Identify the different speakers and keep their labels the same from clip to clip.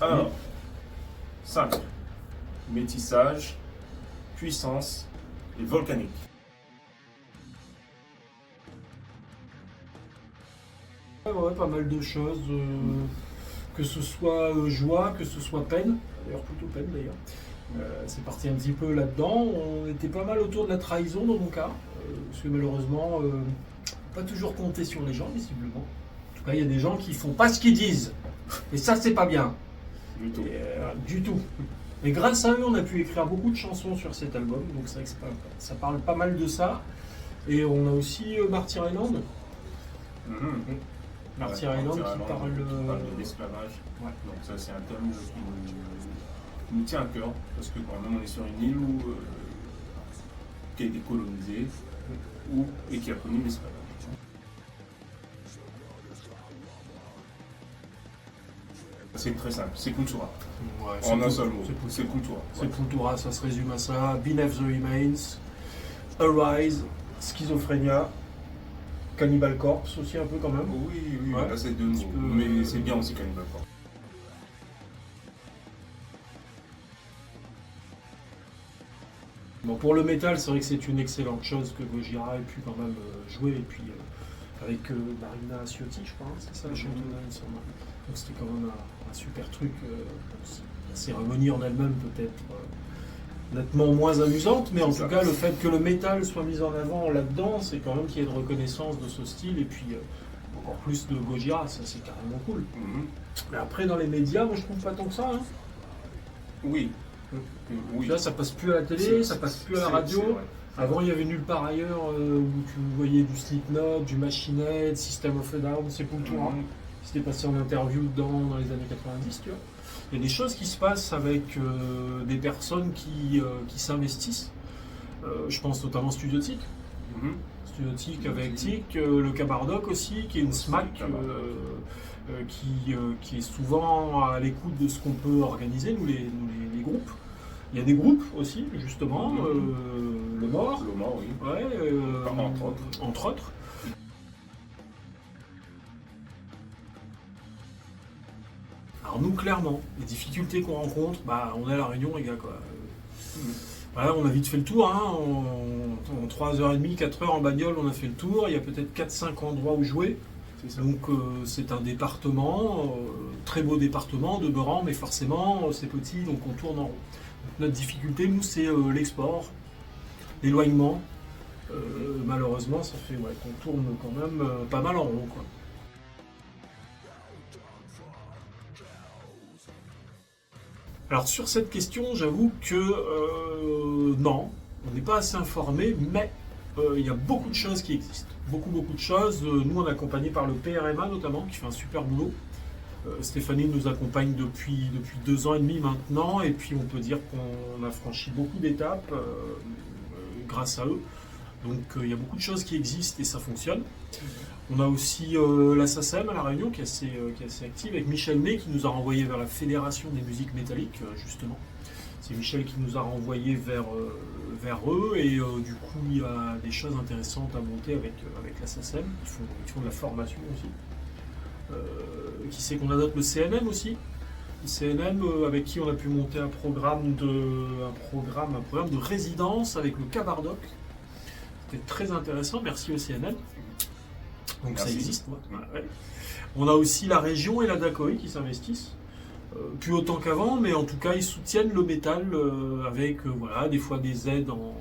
Speaker 1: Alors, 5. Métissage, puissance et volcanique.
Speaker 2: Ouais, pas mal de choses, que ce soit joie, que ce soit peine, d'ailleurs plutôt peine d'ailleurs. C'est parti un petit peu là-dedans. On était pas mal autour de la trahison dans mon cas, parce que malheureusement, pas toujours compter sur les gens visiblement. En tout cas, il y a des gens qui font pas ce qu'ils disent, et ça c'est pas bien.
Speaker 1: Du tout.
Speaker 2: Du tout. Et grâce à eux, on a pu écrire beaucoup de chansons sur cet album, donc c'est vrai que ça parle pas mal de ça. Et on a aussi Martyr Island.
Speaker 1: Mhm.
Speaker 2: Martyr Island qui parle
Speaker 1: de l'esclavage.
Speaker 2: Ouais.
Speaker 1: Donc ça c'est un thème qui nous tient à cœur parce que quand même on est sur une île qui a été colonisée et qui a connu l'esclavage. C'est très simple, c'est Kultura.
Speaker 2: Ouais,
Speaker 1: En un seul mot,
Speaker 2: c'est
Speaker 1: c'est Kultura.
Speaker 2: C'est Kultura, ça se résume à ça. Beneath the Remains, Arise, Schizophrénia, Cannibal Corpse aussi un peu quand même.
Speaker 1: Oui,
Speaker 2: Ouais.
Speaker 1: là c'est deux mots, mais c'est bien aussi Cannibal Corpse.
Speaker 2: Bon, pour le métal, c'est vrai que c'est une excellente chose que Gojira ait pu quand même jouer. Et puis avec Marina Ciotti, je crois, c'est ça la chanteuse, il me semble. Donc c'était quand même un super truc. La cérémonie en elle-même peut-être nettement moins amusante, mais en tout cas le fait que le métal soit mis en avant là-dedans, c'est quand même qu'il y ait de reconnaissance de ce style et puis encore plus de Gojira, ça c'est carrément cool. Mais après dans les médias, moi je trouve pas tant que ça. Hein.
Speaker 1: Oui.
Speaker 2: Là ça passe plus à la télé, ça passe plus à la radio. Avant il y avait nulle part ailleurs où tu voyais du Slipknot, du Machine Head, System of a Down, Sepultura. C'était passé en interview dans les années 90, tu vois. Il y a des choses qui se passent avec des personnes qui s'investissent. Je pense notamment Studiotique. Studiotique avec Tic, le Cabardoc aussi, qui est une SMAC qui est souvent à l'écoute de ce qu'on peut organiser, nous les groupes. Il y a des groupes aussi, justement, Le Mort.
Speaker 1: Le Mort, oui.
Speaker 2: Ouais,
Speaker 1: Entre autres.
Speaker 2: Entre autres. Alors nous, clairement, les difficultés qu'on rencontre, on est à La Réunion, les gars, quoi. Voilà, on a vite fait le tour, hein. En 3h30, 4h en bagnole, on a fait le tour. Il y a peut-être 4-5 endroits où jouer. Donc c'est un département, très beau département, de Beran, mais forcément c'est petit, donc on tourne en rond. Donc, notre difficulté, nous, c'est l'export, l'éloignement. Malheureusement, ça fait qu'on tourne quand même pas mal en rond, quoi. Alors sur cette question, j'avoue que non, on n'est pas assez informé, mais il y a beaucoup de choses qui existent. Beaucoup de choses. Nous, on est accompagnés par le PRMA notamment, qui fait un super boulot. Stéphanie nous accompagne depuis 2 ans et demi maintenant, et puis on peut dire qu'on a franchi beaucoup d'étapes grâce à eux. Donc il y a beaucoup de choses qui existent et ça fonctionne. On a aussi la SACEM à La Réunion qui est assez active, avec Michel May qui nous a renvoyé vers la Fédération des musiques métalliques, justement. C'est Michel qui nous a renvoyé vers eux, et du coup il y a des choses intéressantes à monter avec la SACEM. Ils font de la formation aussi. Qui c'est qu'on a d'autres? Le CNM aussi. Le CNM avec qui on a pu monter un programme de résidence avec le Cabardoc. C'était très intéressant, merci au CNM. Donc merci. Ça existe. Ouais. On a aussi la région et la DACOI qui s'investissent. Plus autant qu'avant, mais en tout cas ils soutiennent le métal avec des fois des aides en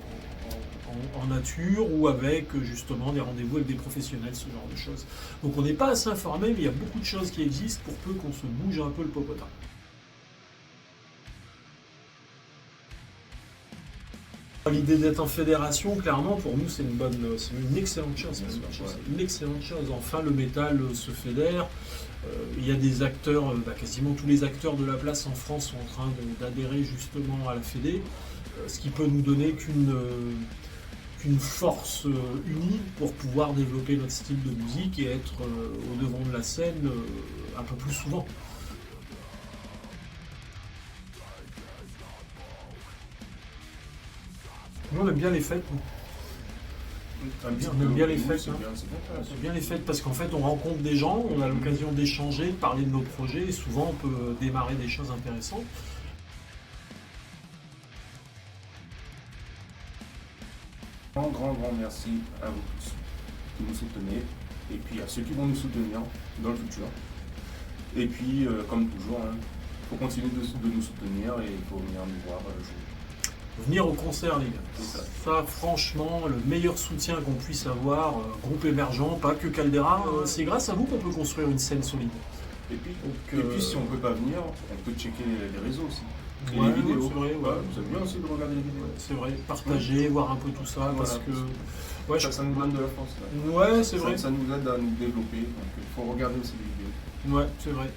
Speaker 2: nature ou avec justement des rendez-vous avec des professionnels, ce genre de choses. Donc on n'est pas assez informé, mais il y a beaucoup de choses qui existent pour peu qu'on se bouge un peu le popotin. L'idée d'être en fédération, clairement, pour nous, c'est une excellente chose. C'est une excellente chose. Enfin, le métal se fédère. Il y a des acteurs, quasiment tous les acteurs de la place en France sont en train d'adhérer justement à la Fédé, ce qui peut nous donner qu'une force unie pour pouvoir développer notre style de musique et être au devant de la scène un peu plus souvent. Nous, on aime bien les fêtes.
Speaker 1: Un petit
Speaker 2: On
Speaker 1: peu
Speaker 2: aime bien
Speaker 1: au
Speaker 2: les
Speaker 1: début,
Speaker 2: fêtes,
Speaker 1: c'est
Speaker 2: hein.
Speaker 1: bien, c'est bien.
Speaker 2: C'est bien les fêtes parce qu'en fait on rencontre des gens, on a l'occasion d'échanger, de parler de nos projets et souvent on peut démarrer des choses intéressantes.
Speaker 1: Grand merci à vous tous qui nous soutenez et puis à ceux qui vont nous soutenir dans le futur. Et puis, comme toujours, il faut continuer de nous soutenir et il faut venir nous voir jouer.
Speaker 2: Venir au concert les gars.
Speaker 1: C'est ça.
Speaker 2: Ça franchement le meilleur soutien qu'on puisse avoir, groupe émergent, pas que Caldera, c'est grâce à vous qu'on peut construire une scène solide.
Speaker 1: Et puis,
Speaker 2: Donc,
Speaker 1: et puis si on ne peut pas venir, on peut checker les réseaux aussi. Et
Speaker 2: ouais,
Speaker 1: les vidéos.
Speaker 2: c'est vrai, ouais.
Speaker 1: C'est bien aussi de regarder les vidéos.
Speaker 2: C'est vrai, partager, voir un peu tout ça, parce
Speaker 1: Voilà.
Speaker 2: que... Ouais,
Speaker 1: Ça nous donne de la force. Là.
Speaker 2: ouais c'est vrai.
Speaker 1: Ça nous aide à nous développer, donc il faut regarder aussi les vidéos.
Speaker 2: Ouais, c'est vrai.